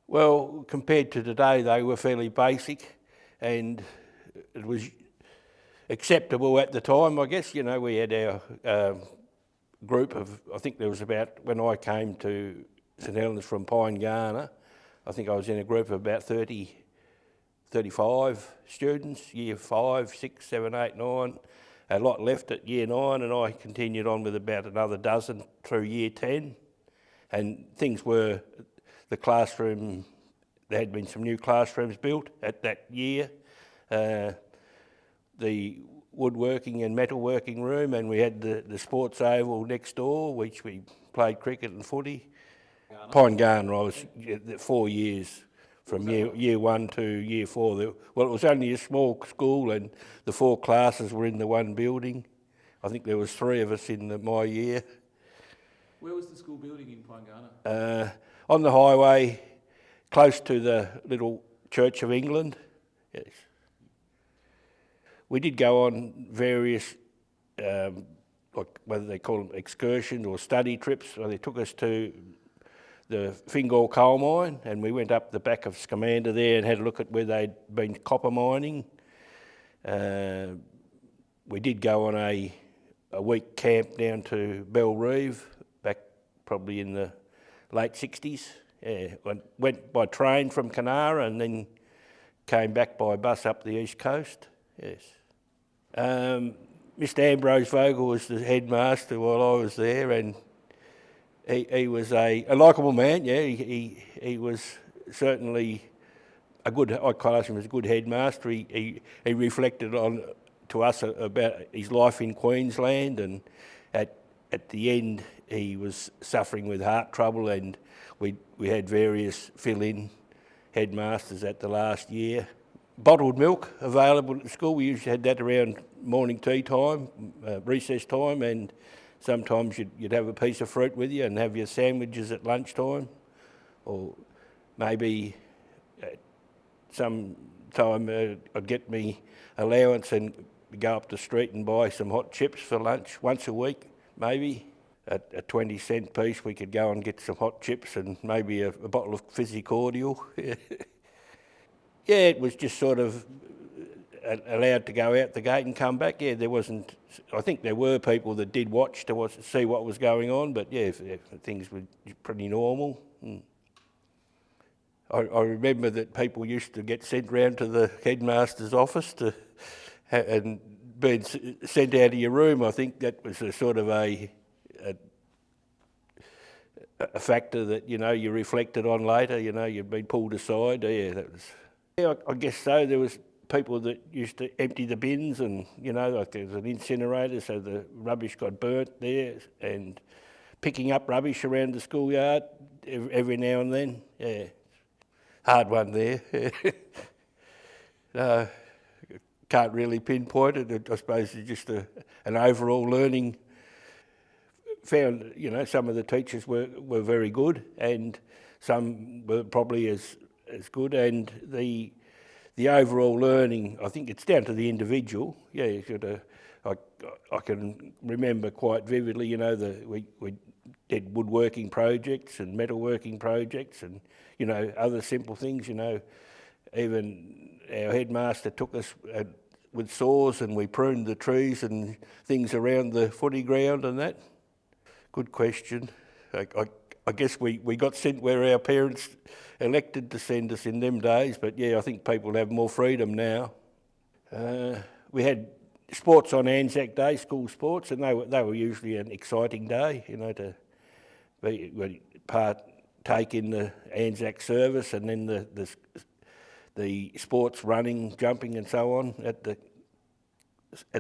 Well, compared to today, they were fairly basic, and it was acceptable at the time, I guess. You know, we had our group of, I think there was about, when I came to St Helens from Pine Garner, I think I was in a group of about 30, 35 students, year 5, 6, 7, 8, 9. A lot left at year 9, and I continued on with about another dozen through year 10. And things were, the classroom, there had been some new classrooms built at that year. The woodworking and metalworking room, and we had the sports oval next door, which we played cricket and footy. Pine Garner, I was 4 years, from year 1 to year 4. Well, it was only a small school, and the 4 classes were in the one building. I think there was 3 of us in my year. Where was the school building in Pine Garner? On the highway, close to the little Church of England. Yes. We did go on various, like whether they call them excursions or study trips. So they took us to the Fingal coal mine, and we went up the back of Scamander there and had a look at where they'd been copper mining. We did go on a week camp down to Bellerive, back probably in the late 60s. Yeah, went by train from Kanara and then came back by bus up the east coast. Yes. Mr. Ambrose Vogel was the headmaster while I was there, and he was a likeable man. Yeah, he was certainly a good. I class him as a good headmaster. He reflected on to us about his life in Queensland, and at the end he was suffering with heart trouble, and we had various fill-in headmasters at the last year. Bottled milk available at the school. We usually had that around morning tea time, recess time, and sometimes you'd have a piece of fruit with you and have your sandwiches at lunchtime, or maybe at some time I'd get me allowance and go up the street and buy some hot chips for lunch once a week, maybe. At a 20-cent piece, we could go and get some hot chips and maybe a bottle of fizzy cordial. Yeah, it was just sort of allowed to go out the gate and come back. Yeah, there wasn't, I think there were people that did watch to see what was going on, but yeah, things were pretty normal. I remember that people used to get sent round to the headmaster's office and being sent out of your room. I think that was a sort of a factor that, you know, you reflected on later. You know, you'd been pulled aside. Yeah, that was. Yeah, I guess so. There was people that used to empty the bins, and you know, like there was an incinerator, so the rubbish got burnt there, and picking up rubbish around the schoolyard every now and then. Yeah, hard one there. Can't really pinpoint it. I suppose it's just an overall learning. Found, you know, some of the teachers were very good, and some were probably as good, and the overall learning, I think it's down to the individual. Yeah, you got to. I can remember quite vividly, you know, we did woodworking projects and metalworking projects, and you know, other simple things. You know, even our headmaster took us with saws, and we pruned the trees and things around the footy ground and that. Good question. I guess we got sent where our parents elected to send us in them days, but yeah, I think people have more freedom now. We had sports on Anzac Day, school sports, and they were usually an exciting day, you know, to partake in the Anzac service, and then the sports, running, jumping, and so on at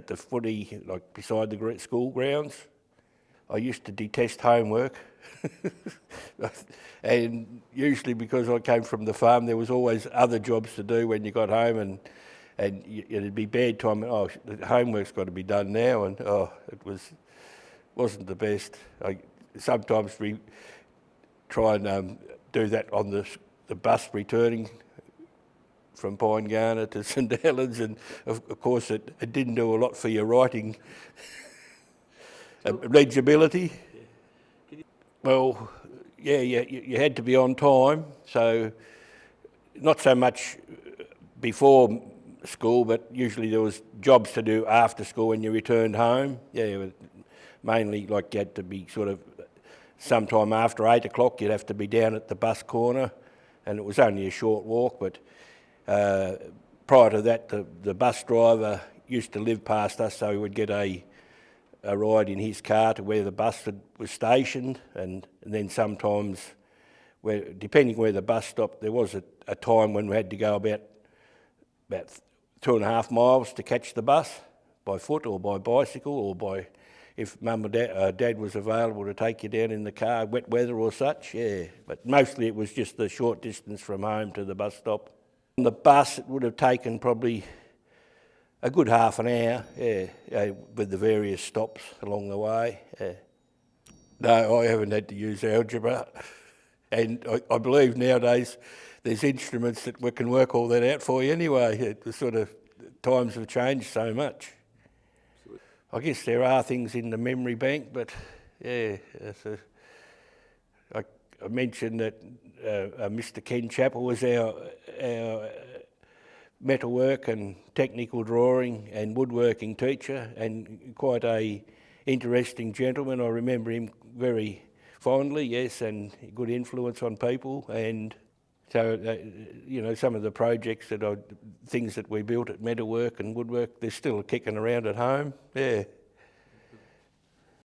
the footy, like beside the school grounds. I used to detest homework, and usually because I came from the farm, there was always other jobs to do when you got home, and it'd be bad time. Oh, homework's got to be done now, and it wasn't the best. Sometimes we try and do that on the bus returning from Pine Garner to St Helens, and of course it didn't do a lot for your writing. Legibility. Well, yeah, you had to be on time, so not so much before school, but usually there was jobs to do after school when you returned home. Yeah, mainly like you had to be sort of sometime after 8 o'clock, you'd have to be down at the bus corner, and it was only a short walk, but prior to that, the bus driver used to live past us, so he would get a ride in his car to where the bus was stationed, and then sometimes, depending where the bus stopped, there was a time when we had to go about 2.5 miles to catch the bus by foot or by bicycle or by, if mum or dad was available to take you down in the car, wet weather or such, yeah. But mostly it was just the short distance from home to the bus stop. On the bus, it would have taken probably a good half an hour, yeah, with the various stops along the way. Yeah. No, I haven't had to use algebra, and I believe nowadays there's instruments that can work all that out for you anyway. The sort of times have changed so much. I guess there are things in the memory bank, but yeah, I mentioned that Mr. Ken Chappell was our metalwork and technical drawing and woodworking teacher, and quite a interesting gentleman. I remember him very fondly, yes, and good influence on people. And so, you know, some of the projects things that we built at metalwork and woodwork, they're still kicking around at home, yeah.